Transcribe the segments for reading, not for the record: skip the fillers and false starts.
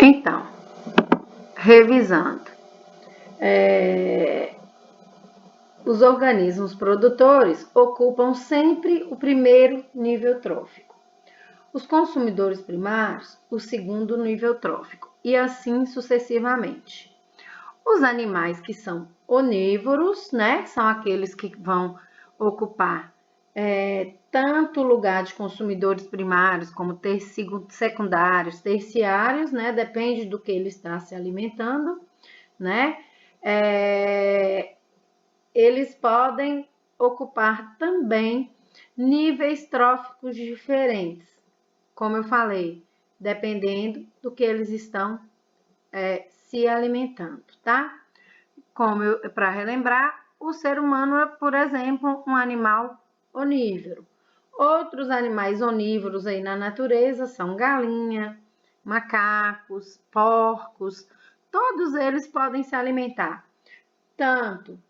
Então, revisando, os organismos produtores ocupam sempre o primeiro nível trófico, os consumidores primários o segundo nível trófico, e assim sucessivamente. Os animais que são onívoros, né, são aqueles que vão ocupar tanto o lugar de consumidores primários como secundários, terciários, né, depende do que ele está se alimentando, né, eles podem ocupar também níveis tróficos diferentes, como eu falei, dependendo do que eles estão se alimentando, tá? Para relembrar, o ser humano é, por exemplo, um animal onívoro. Outros animais onívoros aí na natureza são galinha, macacos, porcos, todos eles podem se alimentar, tanto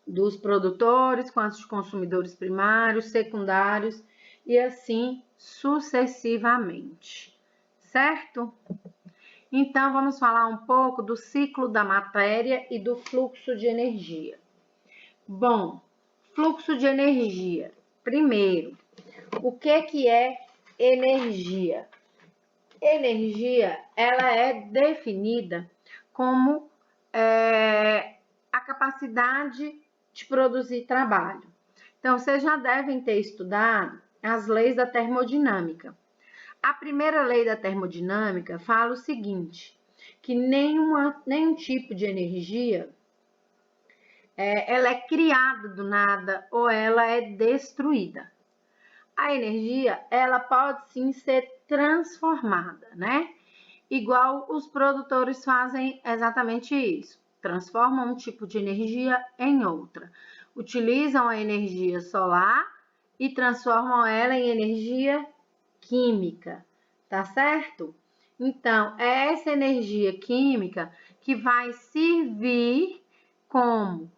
dos produtores quanto dos consumidores primários, secundários e assim sucessivamente, certo? Então, vamos falar um pouco do ciclo da matéria e do fluxo de energia. Bom, fluxo de energia. Primeiro, o que é energia? Energia, ela é definida como a capacidade de produzir trabalho. Então, vocês já devem ter estudado as leis da termodinâmica. A primeira lei da termodinâmica fala o seguinte, que nenhum tipo de energia ela é criada do nada ou ela é destruída. A energia, ela pode sim ser transformada, né? Igual os produtores fazem exatamente isso. Transformam um tipo de energia em outra. Utilizam a energia solar e transformam ela em energia química, tá certo? Então, é essa energia química que vai servir como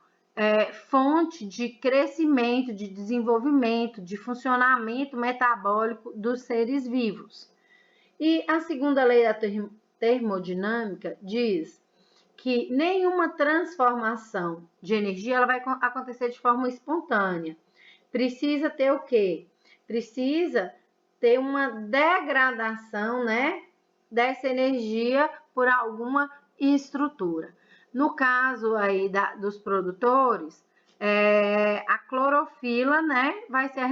fonte de crescimento, de desenvolvimento, de funcionamento metabólico dos seres vivos. E a segunda lei da termodinâmica diz que nenhuma transformação de energia ela vai acontecer de forma espontânea. Precisa ter o quê? Precisa ter uma degradação, né, dessa energia por alguma estrutura. No caso aí dos produtores, a clorofila, né, vai ser a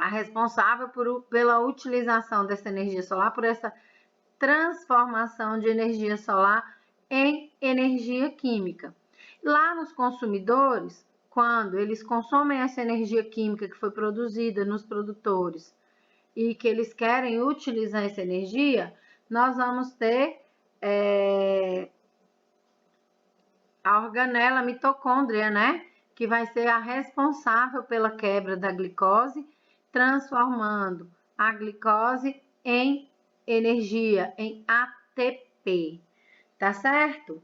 responsável pela utilização dessa energia solar, por essa transformação de energia solar em energia química. Lá nos consumidores, quando eles consomem essa energia química que foi produzida nos produtores e que eles querem utilizar essa energia, nós vamos ter a organela mitocôndria, né? Que vai ser a responsável pela quebra da glicose, transformando a glicose em energia, em ATP, tá certo?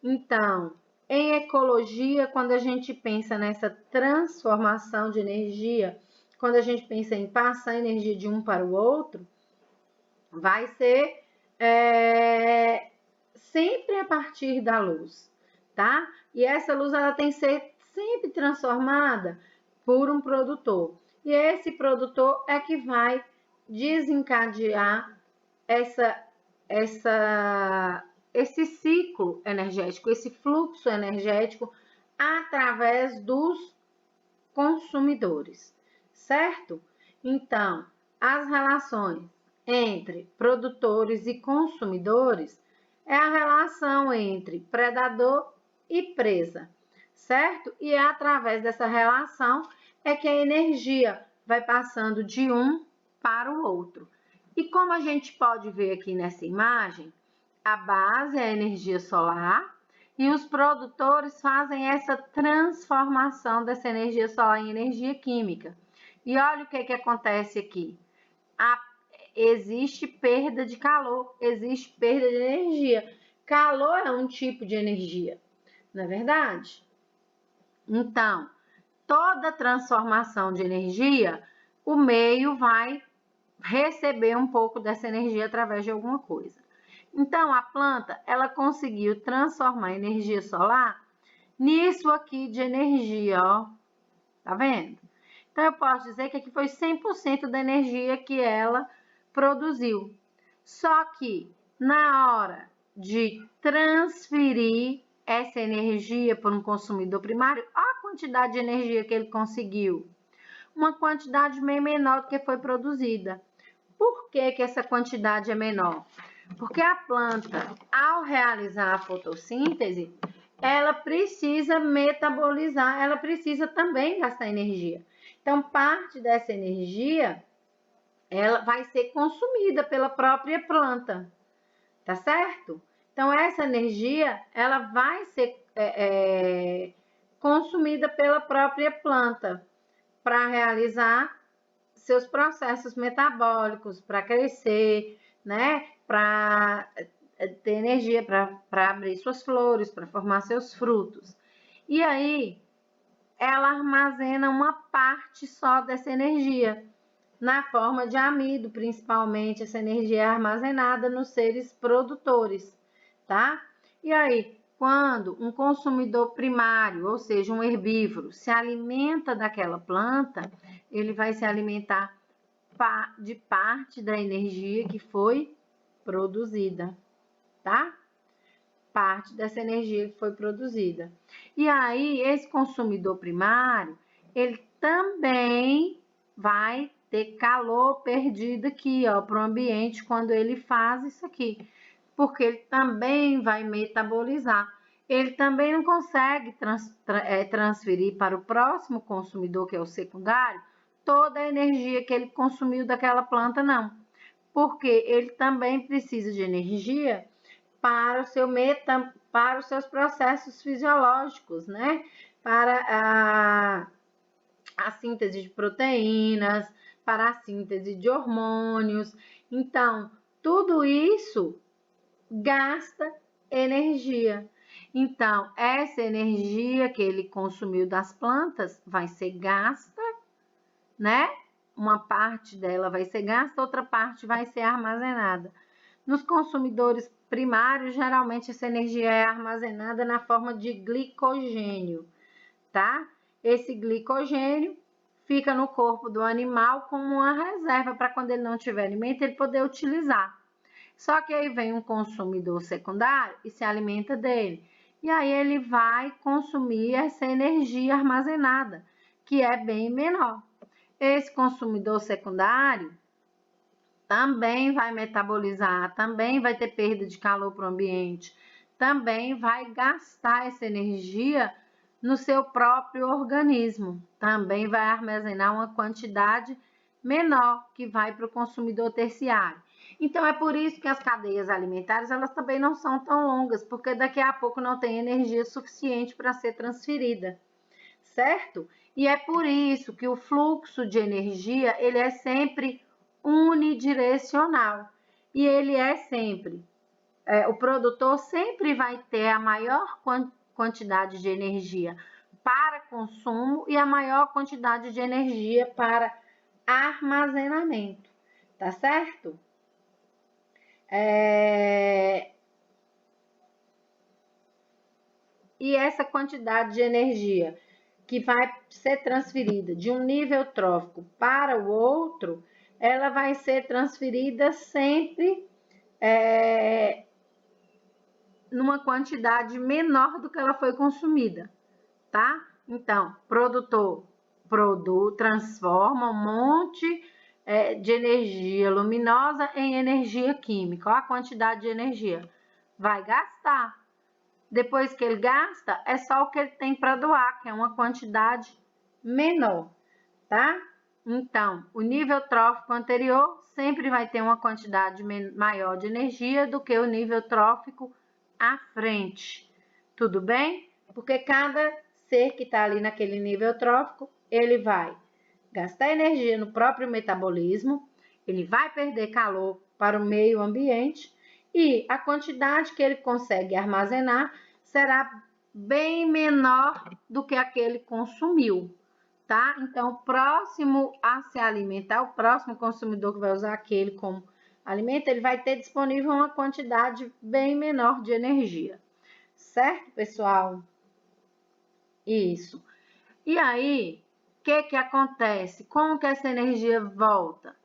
Então, em ecologia, quando a gente pensa nessa transformação de energia, quando a gente pensa em passar energia de um para o outro, vai ser sempre a partir da luz, tá? E essa luz ela tem que ser sempre transformada por um produtor. E esse produtor é que vai desencadear esse ciclo energético, esse fluxo energético através dos consumidores, certo? Então, as relações entre produtores e consumidores é a relação entre predador e presa, certo? E é através dessa relação é que a energia vai passando de um para o outro. E como a gente pode ver aqui nessa imagem, a base é a energia solar e os produtores fazem essa transformação dessa energia solar em energia química. E olha o que acontece aqui. Existe perda de calor, existe perda de energia. Calor é um tipo de energia, não é verdade? Então, toda transformação de energia, o meio vai receber um pouco dessa energia através de alguma coisa. Então, a planta, ela conseguiu transformar a energia solar nisso aqui de energia, ó. Tá vendo? Então, eu posso dizer que aqui foi 100% da energia que ela produziu. Só que, na hora de transferir essa energia para um consumidor primário, olha a quantidade de energia que ele conseguiu. Uma quantidade bem menor do que foi produzida. Por que que essa quantidade é menor? Porque a planta, ao realizar a fotossíntese, ela precisa metabolizar, ela precisa também gastar energia. Então, parte dessa energia, ela vai ser consumida pela própria planta, tá certo? Então, essa energia, ela vai ser consumida pela própria planta para realizar seus processos metabólicos, para crescer, né? Para ter energia para abrir suas flores, para formar seus frutos. E aí, ela armazena uma parte só dessa energia, na forma de amido, principalmente. Essa energia é armazenada nos seres produtores, tá? E aí, quando um consumidor primário, ou seja, um herbívoro, se alimenta daquela planta, ele vai se alimentar de parte da energia que foi produzida, tá? Parte dessa energia que foi produzida. E aí, esse consumidor primário, ele também vai ter calor perdido aqui, ó, para o ambiente quando ele faz isso aqui, porque ele também vai metabolizar. Ele também não consegue transferir para o próximo consumidor, que é o secundário, toda a energia que ele consumiu daquela planta, não. Porque ele também precisa de energia para os seus processos fisiológicos, né? Para a síntese de proteínas, para a síntese de hormônios. Então, tudo isso gasta energia. Então, essa energia que ele consumiu das plantas vai ser gasta, né? Uma parte dela vai ser gasta, outra parte vai ser armazenada. Nos consumidores primários, geralmente essa energia é armazenada na forma de glicogênio, tá? Esse glicogênio fica no corpo do animal como uma reserva para quando ele não tiver alimento, ele poder utilizar. Só que aí vem um consumidor secundário e se alimenta dele. E aí ele vai consumir essa energia armazenada, que é bem menor. Esse consumidor secundário também vai metabolizar, também vai ter perda de calor para o ambiente, também vai gastar essa energia no seu próprio organismo, também vai armazenar uma quantidade menor que vai para o consumidor terciário. Então, é por isso que as cadeias alimentares, elas também não são tão longas, porque daqui a pouco não tem energia suficiente para ser transferida, certo? E é por isso que o fluxo de energia, ele é sempre unidirecional. E ele é sempre, o produtor sempre vai ter a maior quantidade de energia para consumo e a maior quantidade de energia para armazenamento, tá certo? E essa quantidade de energia que vai ser transferida de um nível trófico para o outro, ela vai ser transferida sempre numa quantidade menor do que ela foi consumida, tá? Então, produtor transforma um monte de energia luminosa em energia química. Olha a quantidade de energia. Vai gastar. Depois que ele gasta, é só o que ele tem para doar, que é uma quantidade menor, tá? Então, o nível trófico anterior sempre vai ter uma quantidade maior de energia do que o nível trófico à frente. Tudo bem? Porque cada ser que está ali naquele nível trófico, ele vai gastar energia no próprio metabolismo, ele vai perder calor para o meio ambiente e a quantidade que ele consegue armazenar será bem menor do que aquele consumiu, tá? Então, o próximo a se alimentar, o próximo consumidor que vai usar aquele como alimento, ele vai ter disponível uma quantidade bem menor de energia, certo, pessoal? Isso. E aí, o que acontece? Como que essa energia volta?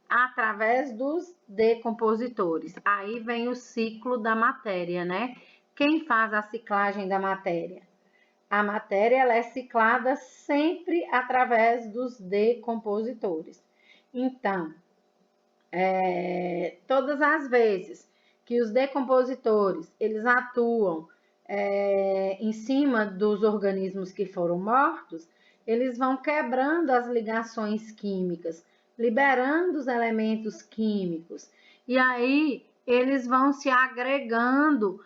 Através dos decompositores. Aí vem o ciclo da matéria, né? Quem faz a ciclagem da matéria? A matéria ela é ciclada sempre através dos decompositores. Então, todas as vezes que os decompositores eles atuam em cima dos organismos que foram mortos, eles vão quebrando as ligações químicas, liberando os elementos químicos, e aí eles vão se agregando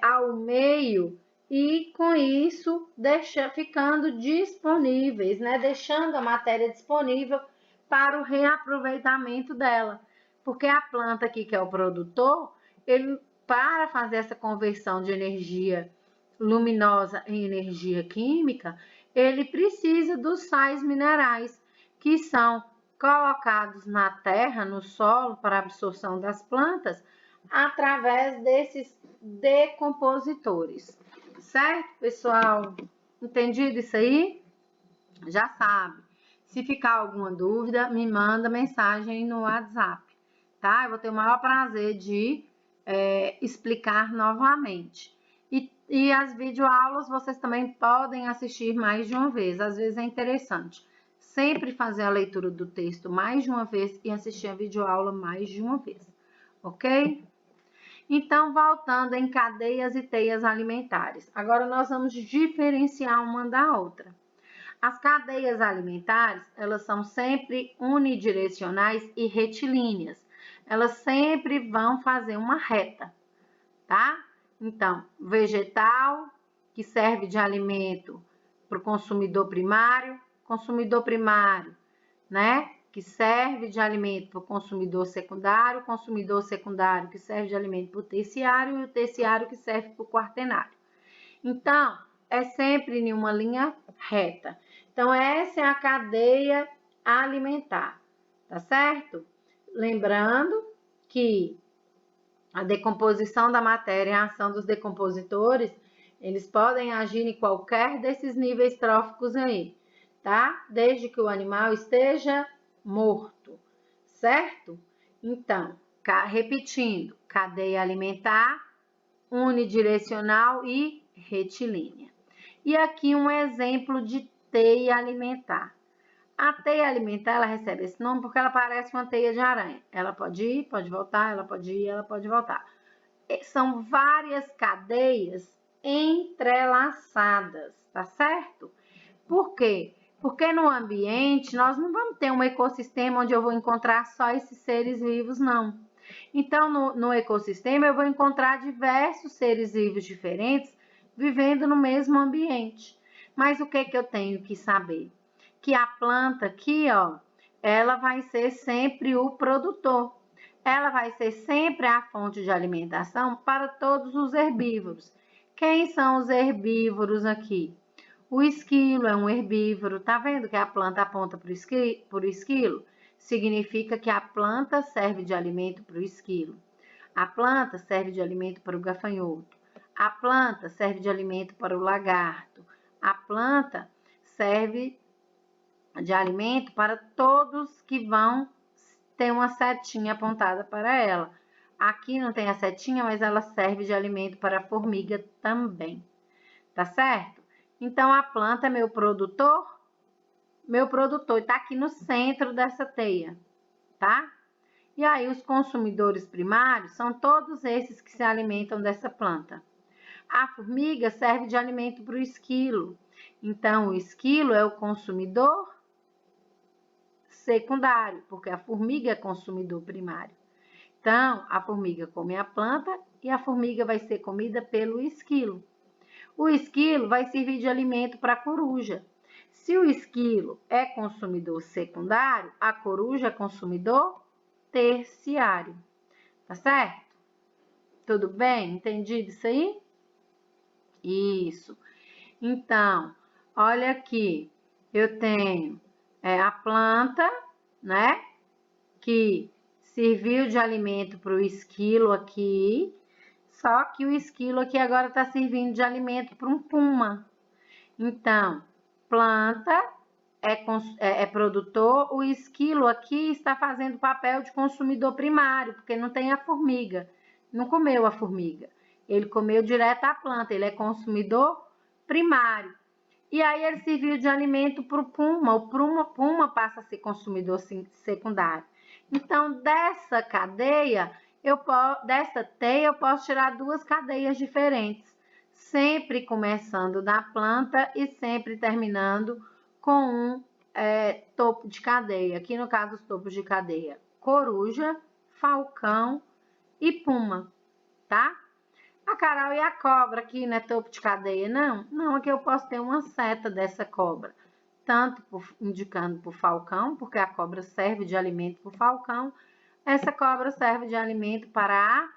ao meio e com isso ficando disponíveis, né? Deixando a matéria disponível para o reaproveitamento dela. Porque a planta aqui, que é o produtor, ele, para fazer essa conversão de energia luminosa em energia química, ele precisa dos sais minerais, que são colocados na terra, no solo, para absorção das plantas, através desses decompositores. Certo, pessoal? Entendido isso aí? Já sabe. Se ficar alguma dúvida, me manda mensagem no WhatsApp, tá? Eu vou ter o maior prazer de explicar novamente. E as videoaulas vocês também podem assistir mais de uma vez, às vezes é interessante. Sempre fazer a leitura do texto mais de uma vez e assistir a videoaula mais de uma vez, ok? Então, voltando em cadeias e teias alimentares. Agora, nós vamos diferenciar uma da outra. As cadeias alimentares, elas são sempre unidirecionais e retilíneas. Elas sempre vão fazer uma reta, tá? Então, vegetal, que serve de alimento para o consumidor primário, né? Que serve de alimento para o consumidor secundário que serve de alimento para o terciário e o terciário que serve para o quaternário. Então, é sempre em uma linha reta. Então, essa é a cadeia alimentar, tá certo? Lembrando que a decomposição da matéria e a ação dos decompositores, eles podem agir em qualquer desses níveis tróficos aí, tá? Desde que o animal esteja morto, certo? Então, repetindo, cadeia alimentar, unidirecional e retilínea. E aqui um exemplo de teia alimentar. A teia alimentar, ela recebe esse nome porque ela parece uma teia de aranha. Ela pode ir, pode voltar, ela pode ir, ela pode voltar. São várias cadeias entrelaçadas, tá certo? Por quê? Porque no ambiente nós não vamos ter um ecossistema onde eu vou encontrar só esses seres vivos, não. Então, no ecossistema eu vou encontrar diversos seres vivos diferentes vivendo no mesmo ambiente. Mas o que eu tenho que saber? Que a planta aqui, ó, ela vai ser sempre o produtor. Ela vai ser sempre a fonte de alimentação para todos os herbívoros. Quem são os herbívoros aqui? O esquilo é um herbívoro. Tá vendo que a planta aponta para o esquilo? Significa que a planta serve de alimento para o esquilo. A planta serve de alimento para o gafanhoto. A planta serve de alimento para o lagarto. A planta serve de alimento para todos que vão ter uma setinha apontada para ela. Aqui não tem a setinha, mas ela serve de alimento para a formiga também. Tá certo? Então, a planta é meu produtor está aqui no centro dessa teia, tá? E aí, os consumidores primários são todos esses que se alimentam dessa planta. A formiga serve de alimento para o esquilo. Então, o esquilo é o consumidor secundário, porque a formiga é consumidor primário. Então, a formiga come a planta e a formiga vai ser comida pelo esquilo. O esquilo vai servir de alimento para a coruja. Se o esquilo é consumidor secundário, a coruja é consumidor terciário. Tá certo? Tudo bem? Entendido isso aí? Isso. Então, olha aqui. eu tenho a planta, né? Que serviu de alimento para o esquilo aqui, só que o esquilo aqui agora está servindo de alimento para um puma. Então, planta é produtor, o esquilo aqui está fazendo papel de consumidor primário, porque não tem a formiga, não comeu a formiga, ele comeu direto a planta, ele é consumidor primário. E aí ele serviu de alimento para o puma passa a ser consumidor secundário. Então, dessa cadeia, dessa teia, eu posso tirar duas cadeias diferentes, sempre começando da planta e sempre terminando com um topo de cadeia. Aqui no caso, os topos de cadeia: coruja, falcão e puma, tá? A Carol, e a cobra aqui não é topo de cadeia, não? Não, aqui eu posso ter uma seta dessa cobra, tanto indicando para o falcão, porque a cobra serve de alimento para o falcão, essa cobra serve de alimento para a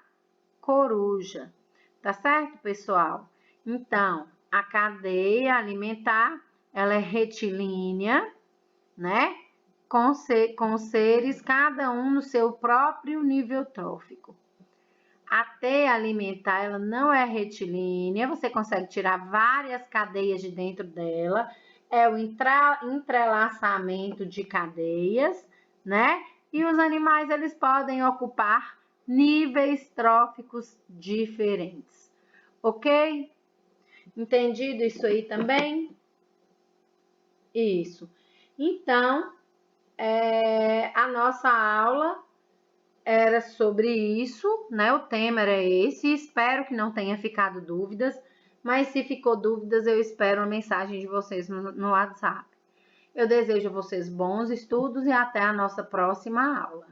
coruja, tá certo, pessoal? Então, a cadeia alimentar, ela é retilínea, né? Com seres, cada um no seu próprio nível trófico. A teia alimentar, ela não é retilínea, você consegue tirar várias cadeias de dentro dela, é o entrelaçamento de cadeias, né? E os animais, eles podem ocupar níveis tróficos diferentes, ok? Entendido isso aí também? Isso. Então, a nossa aula era sobre isso, né? O tema era esse. Espero que não tenha ficado dúvidas, mas se ficou dúvidas, eu espero uma mensagem de vocês no WhatsApp. Eu desejo a vocês bons estudos e até a nossa próxima aula.